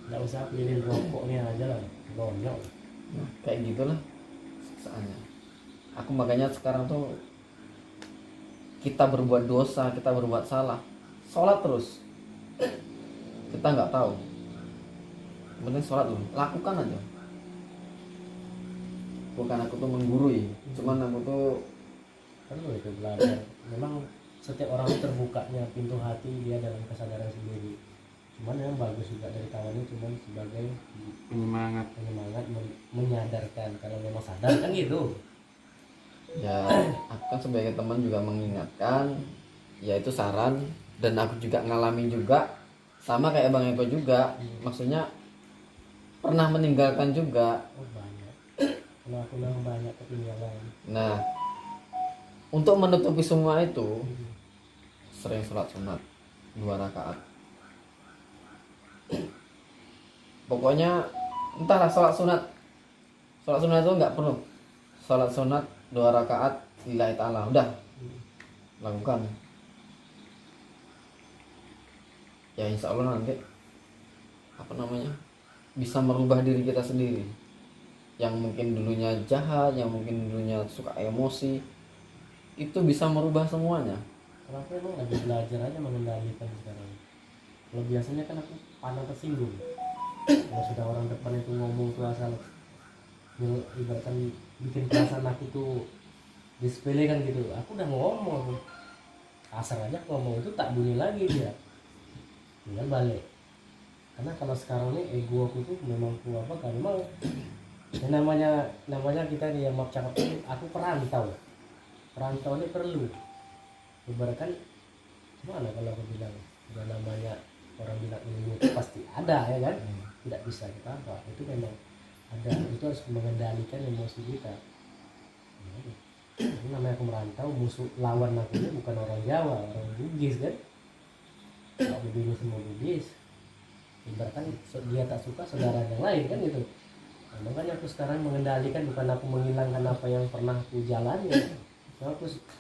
Nggak usah pilih rokoknya aja lah, nonyol. Nah, kayak gitulah siksaannya. Aku makanya sekarang tuh kita berbuat dosa, kita berbuat salah, sholat terus. Kita nggak tahu, penting sholat dulu, lakukan aja. Bukan aku tuh menggurui, cuman aku tuh Perlu itu belajar. Memang setiap orang itu terbukanya pintu hati dia dalam kesadaran sendiri. Cuman yang bagus juga dari kawannya cuman sebagai Penyemangat. penyemangat menyadarkan kalau memang sadar kan gitu. ya, aku kan sebagai teman juga mengingatkan, ya itu saran, dan aku juga ngalamin juga sama kayak Bang Eko juga. Maksudnya pernah meninggalkan juga. Oh banyak. Kalau aku memang banyak ketinggalan. Nah, untuk menutupi semua itu sering sholat sunat 2 rakaat. Pokoknya entahlah sholat sunat itu nggak perlu. Sholat sunat 2 rakaat lillahi ta'ala, udah lakukan. Ya insya Allah nanti bisa merubah diri kita sendiri. Yang mungkin dulunya jahat, yang mungkin dulunya suka emosi, itu bisa merubah semuanya. Kalau aku emang lagi belajar aja mengendalikan sekarang. Kalau biasanya kan aku pandang tersinggung. Kalau sudah orang depan itu ngomong tuh asal ibaratkan bikin perasaan aku tuh disepelekan gitu. Aku udah ngomong, asal aja ngomong itu tak bunyi lagi dia. Tinggal balik. Karena kalau sekarang ini ego aku tuh memang kuat apa kan memang ya namanya kita nih yang maaf cakap ini aku perantau ini perlu ibaratkan gimana kalau aku bilang ya namanya orang bilang ilmu itu pasti ada ya kan tidak bisa kita apa itu memang ada itu harus mengendalikan emosi kita itu namanya aku merantau musuh lawan aku ini bukan orang Jawa orang Bugis kan kalau begini semua Bugis ibaratkan dia tak suka saudara yang lain kan gitu. Nah, makanya aku sekarang mengendalikan bukan aku menghilangkan apa yang pernah aku jalani.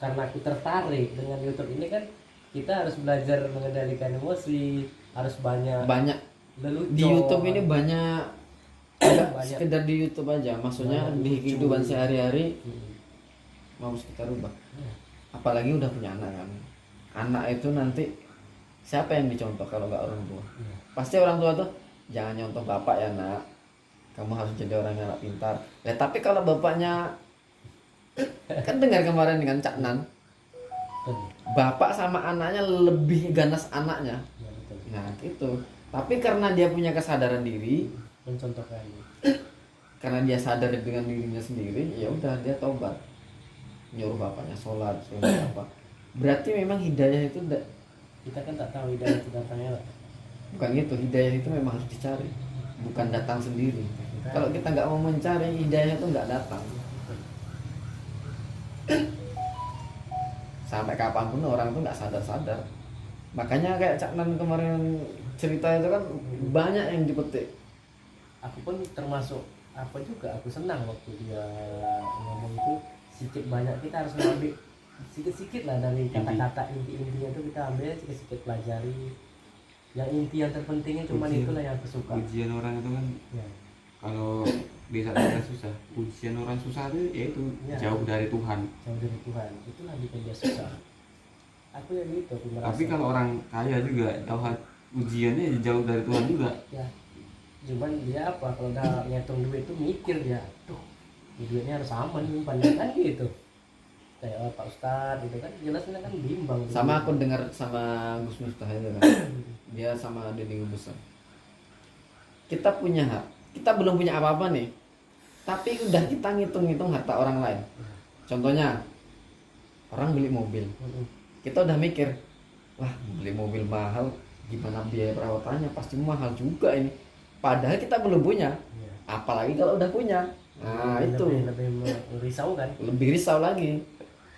Karena aku tertarik dengan YouTube ini kan kita harus belajar mengendalikan emosi, harus banyak lelucon. Di YouTube ini banyak Banyak. sekedar di YouTube aja, maksudnya Banyak di lucu. kehidupan sehari-hari Hmm. mau kita rubah. Ya. Apalagi udah punya anak kan. Anak itu nanti siapa yang dicontoh kalau nggak orang tua? Ya. Pasti orang tua tuh jangan nyontoh bapak ya nak, kamu harus jadi orang yang pintar. Ya tapi kalau bapaknya kan dengar kemarin dengan Cak Nan, Betul. bapak sama anaknya lebih ganas anaknya. Ya, betul. Nah gitu. Tapi karena dia punya kesadaran diri, Mencontohkan. karena dia sadar dengan dirinya sendiri, ya udah dia tobat, nyuruh bapaknya sholat, suruh apa. Berarti memang hidayah itu Kita kan tak tahu hidayah itu datangnya Bukan gitu, hidayah itu memang harus dicari, bukan datang sendiri. Kalau kita nggak mau mencari, hidayah itu nggak datang. Sampai kapanpun orang tuh nggak sadar-sadar. Makanya kayak Cak Nan kemarin cerita itu kan banyak yang dipetik. Aku pun termasuk apa juga, aku senang waktu dia ngomong itu. Sedikit banyak kita harus mengambil sedikit-sedikit lah dari kata-kata inti-intinya itu, kita ambil sedikit-sedikit pelajari. Yang inti yang terpentingnya cuma itulah yang aku suka. Ujian orang itu kan Ya. kalau di saat kita susah, ujian orang susah itu yaitu Ya. jauh dari Tuhan. Jauh dari Tuhan, itulah bikin dia susah. Aku yang gitu, aku merasa. Tapi kalau orang kaya juga ujiannya jauh dari Tuhan juga. Ya, cuman dia apa, kalau udah ngitung duit itu mikir dia, tuh duitnya harus aman nyimpan kan gitu. Kayak Pak Ustadz gitu kan, jelasnya kan bimbang. Sama aku dengar sama Gus Miftah itu kan, dia sama Deddy Besar. Kita punya hak, kita belum punya apa-apa nih, tapi udah kita ngitung-ngitung harta orang lain. Contohnya, orang beli mobil, kita udah mikir, wah beli mobil mahal, gimana biaya perawatannya, pasti mahal juga ini. Padahal kita belum punya, Iya. apalagi kalau udah punya. Nah itu lebih risau kan. lebih risau lagi.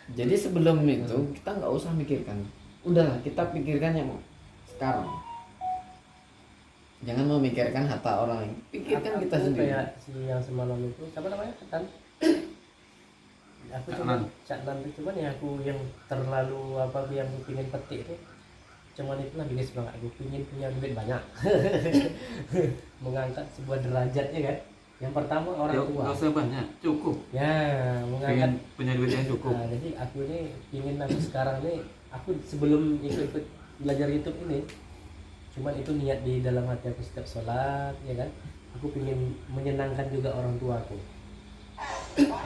Jadi sebelum itu kita nggak usah mikirkan, udahlah kita pikirkan yang sekarang. Jangan memikirkan harta orang lain, pikirkan kita Aku sendiri. kayak si yang semalam itu, siapa namanya Ketan? Aku Cak cuma Nan. Cak Nan itu, cuman ya aku yang terlalu apa yang pingin petik itu, cuman itulah bikin semangat aku pingin punya duit banyak. Mengangkat sebuah derajatnya kan. Yang pertama orang tua. Nggak usah banyak, cukup. Ya, mengangkat. Pengen punya duit yang cukup. Nah, jadi aku ini ingin aku sekarang ini, aku sebelum ikut belajar YouTube ini, cuman itu niat di dalam hati aku setiap sholat, ya kan. Aku ingin menyenangkan juga orang tua aku,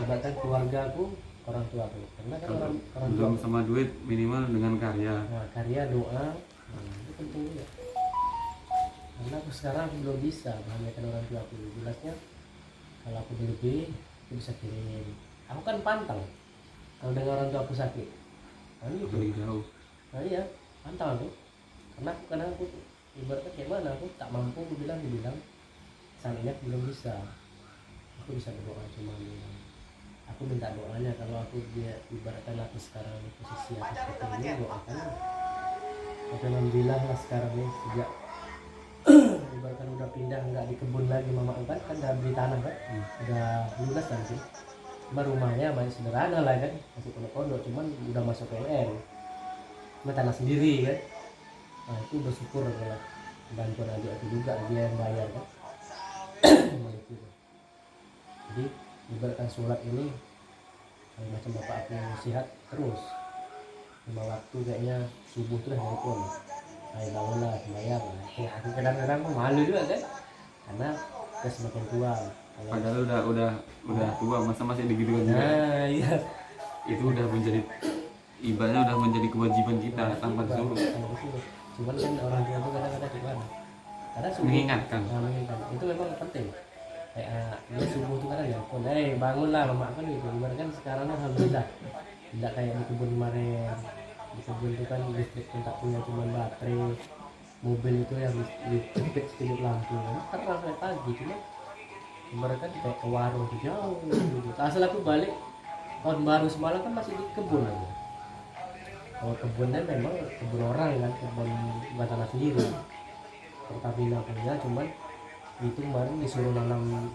bahkan keluarga aku, orang tua aku. Karena kan orang tua Belum aku, sama duit, minimal dengan karya. nah, karya doa, itu penting juga. Karena aku sekarang aku belum bisa bahagiakan orang tua aku. Jelasnya kalau aku berlebih, aku bisa kirim. Aku kan pantang kalau dengan orang tua aku sakit. Nah, gitu. Beli jauh. Nah iya, pantang aku. Karena aku ibaratnya kayak mana, aku tak mampu, aku dibilang saat ini aku belum bisa. Aku bisa berdoa cuma bilang, aku minta doanya kalau aku dia ibaratkan aku sekarang di posisi aku seperti ini, doakan. Tapi alhamdulillah lah sekarang ini sejak ibaratkan udah pindah nggak di kebun lagi mama kan udah beli tanah kan, udah lunas kan sih. Cuma rumahnya masih sederhana lah kan, masih pondok-pondok, cuman udah masuk PLN. Cuma tanah sendiri kan. Nah itu bersyukur kalau bantuan adik aku juga, dia yang bayar kan. Gitu. Jadi ibaratkan sholat ini kalau macam bapak aku yang sehat terus 5 waktu kayaknya subuh tuh udah nelfon, ayo bangunlah bayar. Ya aku kadang-kadang malu juga kan, karena kita semakin tua. Kalau Padahal udah tua, masa masih begitu juga. nah iya, Itu udah menjadi ibaratnya udah menjadi kewajiban kita tanpa disuruh. kalau disuruh. Cuman kan orang tua tuh kadang-kadang gimana? Karena subuh, Mengingatkan. nah, mengingatkan. Itu memang penting. Kayak dia subuh tuh kadang nelfon, bangunlah mama kan gitu. Gimana kan sekarang alhamdulillah tidak kayak di kebun kemarin. Di kebun itu kan listrik pun tak punya, cuma baterai. Mobil itu yang listrik sedikit lampu. Terang sampai pagi, cuma mereka kan kayak ke warung tuh jauh gitu. Asal aku balik tahun baru semalam kan masih di kebun aja. Kalau kebunnya memang kebun orang kan, kebun bukan tanah sendiri. Pertamina punya, cuman itu kemarin disuruh nanam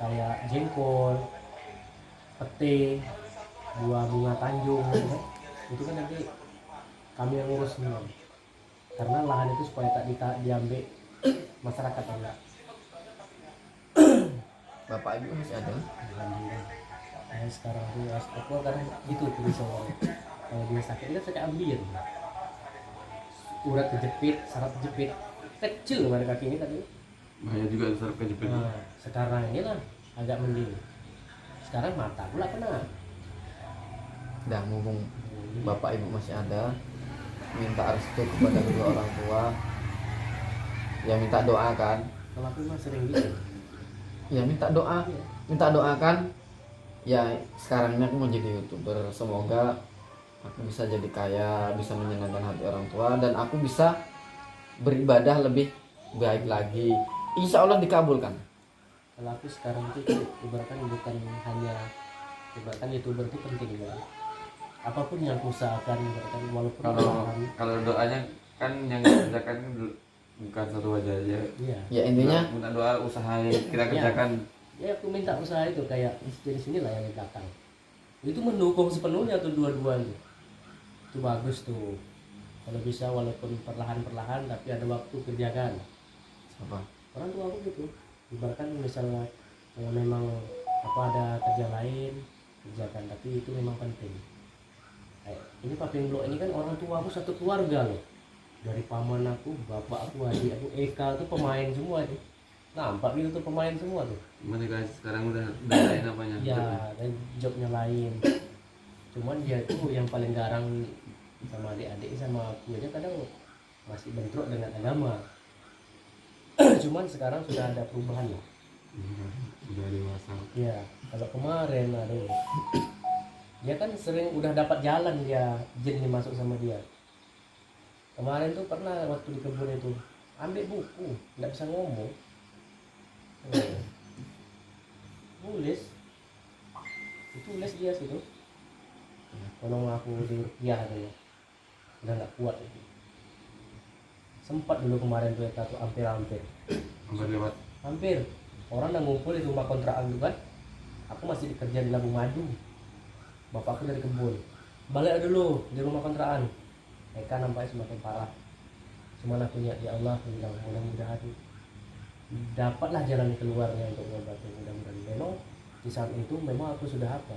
kayak jengkol, pete, buah bunga tanjung gitu kan. Itu kan nanti kami yang ngurus semua. Karena lahan itu supaya tak diambil masyarakat enggak. Bapak ibu masih ada? Alhamdulillah. Nah, sekarang aku karena gitu tuh soalnya. Kalau dia sakit dia sakit ambil. Urat kejepit, saraf kejepit. Kecil pada kaki ini tadi. Bahaya juga saraf kejepit. Nah, sekarang ini lah agak mending. Sekarang mata pula kena. Dah mumpung bapak ibu masih ada, minta restu kepada kedua orang tua. Ya minta doakan. Kalau aku mah sering gitu. Ya minta doa, minta doakan. Ya sekarang ini aku mau jadi YouTuber, semoga aku bisa jadi kaya, bisa menyenangkan hati orang tua, dan aku bisa beribadah lebih baik lagi, insya Allah dikabulkan. Kalau aku sekarang itu ibaratkan bukan hanya ibaratkan youtuber itu penting ya. Apapun yang aku usahakan ibaratkan walaupun Kalau perlahan, kalau doanya kan yang kerjakan bukan satu wajah aja. iya. Ya intinya Minta doa usaha yang kita Iya. kerjakan. Ya aku minta usaha itu kayak dari sini lah yang di belakang. Itu mendukung sepenuhnya tuh dua-duanya. Itu bagus tuh. Kalau bisa walaupun perlahan-perlahan tapi ada waktu kerjakan. apa? Orang tua aku gitu. Ibaratkan misalnya kalau memang apa ada kerja lain kerjakan, tapi itu memang penting. Kayak ini Paping Blok ini kan orang tua aku satu keluarga loh. Dari paman aku, bapak aku, adik aku, Eka tuh pemain semua tuh. Nampak gitu tuh pemain semua tuh. Gimana guys? Sekarang udah lain apanya? Ya, dan jobnya lain. Cuman dia tuh yang paling garang sama adik-adik sama aku aja kadang masih bentrok dengan agama. Cuman sekarang sudah ada perubahan lah. Udah dewasa. Ya, kalau kemarin aduh. Dia kan sering udah dapat jalan dia jin ini masuk sama dia. Kemarin tuh pernah waktu di kebun itu ambil buku, nggak bisa ngomong. Nulis. Itu les dia situ. Tolong aku di rupiah katanya. Udah nggak kuat itu. Sempat dulu kemarin tuh ya tuh hampir-hampir. Hampir lewat. Hampir. Orang udah ngumpul di rumah kontrakan tuh kan. Aku masih dikerja di Labu Madu. Bapakku dari kebun. Balik dulu di rumah kontrakan. Eka nampaknya semakin parah. Cuman aku niat ya Allah, bilang mudah-mudahan dapatlah jalan keluarnya untuk ngobatin, mudah-mudahan. Memang di saat itu memang aku sudah apa?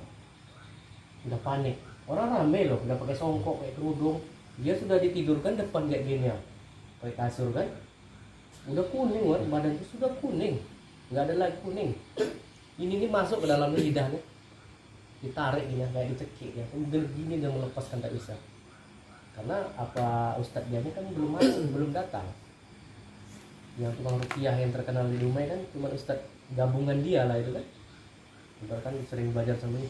Udah panik. Orang rame loh, udah pakai songkok, kayak kerudung. Dia sudah ditidurkan depan kayak gini ya. Pakai kasur kan. Udah kuning kan, badan itu sudah kuning. Nggak ada lagi kuning. Ini masuk ke dalam lidahnya. Ditarik gini kayak dicekik ya. Kemudian gini dan melepaskan tak bisa. Karena apa Ustadz dia kan belum masuk, belum datang. Yang tukang rupiah yang terkenal di Dumai kan cuma Ustadz gabungan dia lah itu kan. Kita kan sering belajar sama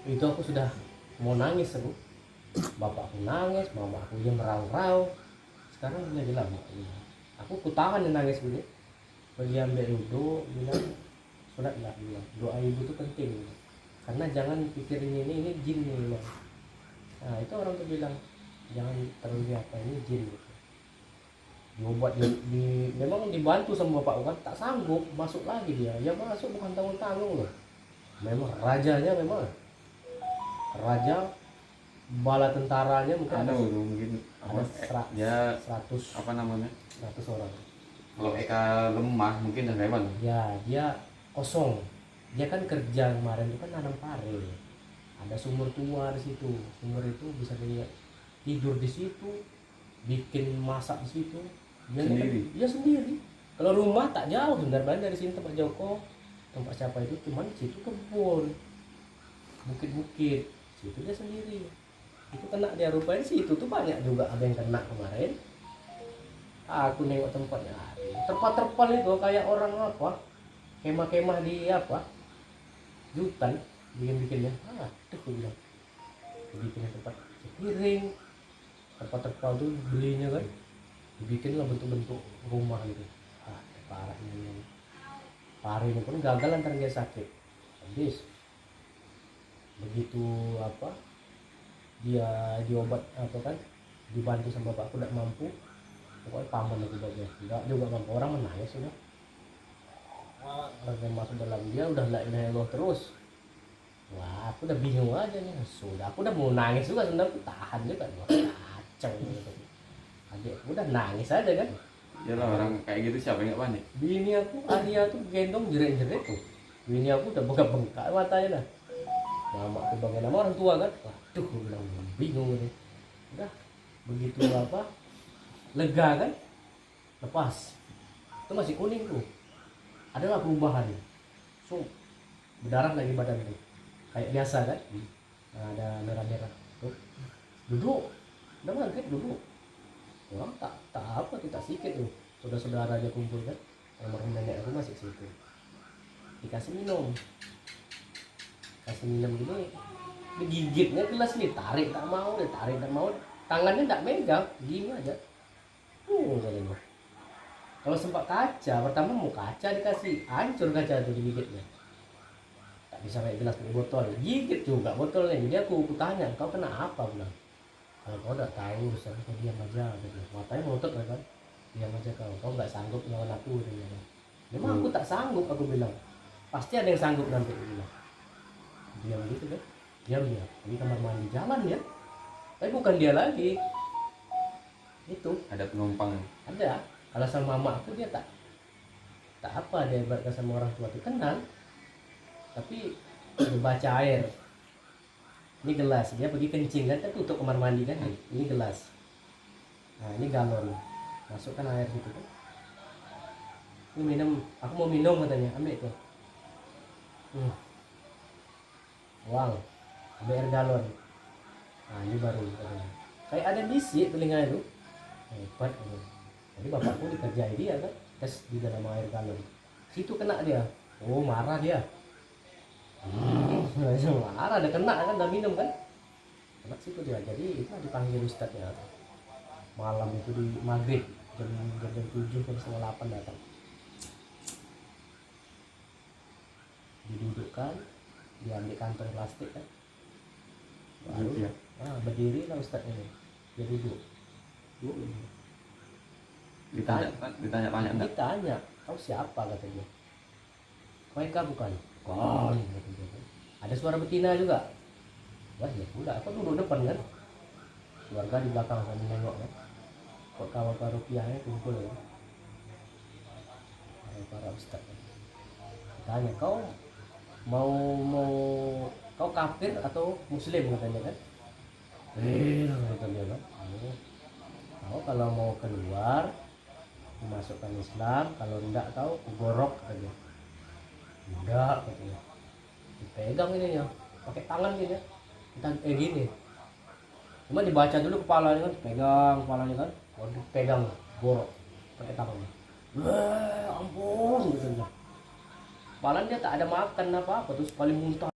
itu aku sudah mau nangis aku. Bapak aku nangis, mama aku dia merau-rau. Sekarang dia bilang aku kutahan dan nangis begini. Pergi ambil duduk bilang sholat lah bilang doa ibu itu penting. Karena jangan pikirin ini jin nih bilang. Nah itu orang tuh bilang jangan terlalu apa ini jin gitu. Diobat memang dibantu sama bapak kan tak sanggup masuk lagi dia. Ya masuk bukan tanggung-tanggung loh. Memang rajanya memang raja bala tentaranya mungkin ada mungkin apa? Ya 100 apa namanya? 100 orang. Kalau Eka lemah mungkin dan hewan. Ya dia kosong. Dia kan kerja kemarin itu kan nanam pare. Ada sumur tua di situ. Sumur itu bisa dia tidur di situ, bikin masak di situ. Dia Sendiri? Dia sendiri. Kalau rumah tak jauh sebenarnya dari sini tempat Joko, tempat siapa itu cuman di situ kebun, bukit-bukit. Situ dia sendiri. Itu kena dia rupanya sih itu tuh banyak juga ada yang kena kemarin. Aku nengok tempatnya, terpal itu kayak orang apa? Kemah-kemah di apa? Hutan. Bikin-bikinnya, tuh aku bilang bikinnya tempat piring terpal tuh belinya kan dibikin lah bentuk-bentuk rumah gitu. Parah ini pari ini pun gagal antara dia sakit habis begitu apa dia diobat apa kan dibantu sama bapakku tidak mampu pokoknya paman aku bagian enggak juga mampu orang menangis sudah orang yang masuk dalam dia udah la ilaha illallah terus. Wah, aku udah bingung aja nih. Sudah, aku udah mau nangis juga sebenarnya. Aku tahan juga. Wah, kacau gitu. Adikku udah nangis aja kan. Iyalah orang kayak gitu siapa yang nggak panik? Bini aku, Arya tuh gendong jerit-jerit tuh. Bini aku udah bengkak-bengkak matanya dah. Mama aku bagian nama orang tua kan. Waduh, aku bilang bingung ini. Udah, begitu apa? Lega kan? Lepas. Itu masih kuning tuh. Adalah perubahan. So, berdarah lagi badan tuh. Kayak biasa kan, nah, ada merah-merah tuh. Duduk udah maghrib duduk orang tak apa kita sikit tuh saudara-saudara aja kumpul kan almarhum nenek aku masih situ dikasih minum gini digigitnya gelas nih tarik tak mau tangannya tak megang gini aja katanya. Kalau sempat kaca, pertama mau kaca dikasih, hancur kaca tuh digigitnya. Tak bisa kayak gelas pakai botol, gigit juga botolnya. Jadi aku tanya, kau kena apa bilang? Kalau kau udah tahu urusan kau diam aja, gitu. Matanya menutup kan? Diam aja kau nggak sanggup melawan aku, gitu. Memang aku tak sanggup, aku bilang. Pasti ada yang sanggup nanti, aku bilang. Diam gitu kan? Diam dia, di kamar mandi jalan ya. Tapi bukan dia lagi. Itu Ada penumpang. ada. Kalau sama mama aku dia tak apa, dia ibaratkan sama orang tua itu kenal, tapi dia baca air. Ini gelas, dia pergi kencing kan tutup kamar mandi kan, ini gelas. Nah ini galon, masukkan air gitu kan. Ini minum, aku mau minum katanya, ambil itu. Uang, ambil air galon. Nah ini baru katanya. Kayak ada bisik telinga itu, hebat gitu. Jadi bapakku dikerjai dia kan, tes di dalam air galon. Situ kena dia, oh marah dia. Marah, ada kena kan, udah minum kan. Kena situ dia, jadi itu dipanggil ustadznya. Malam itu di maghrib, jam 7 jam setengah 8 datang. Didudukkan, diambil kantong plastik kan. Baru, Iya. berdiri lah ustadznya, dia duduk. Ditanya enggak? Ditanya, kau siapa kata dia. Mereka bukan. Bukan. Kata dia. Ada suara betina juga. Wah ya udah, aku duduk depan kan. Keluarga di belakang sambil nengok kan. Kok kawan-kawan rupiahnya kumpul ya. Para ustaz. Tanya, kau mau kau kafir atau muslim katanya kan. Kata dia kan. Kau kalau mau keluar memasukkan Islam, kalau enggak kau gorok katanya. Enggak katanya. Dipegang ini ya, pakai tangan gini ya. Gini. Cuma dibaca dulu kepalanya kan, pegang kepalanya kan. Waduh, pegang gorok pakai tangannya. Wah, ampun katanya. Kepalanya tak ada makan apa-apa terus paling muntah.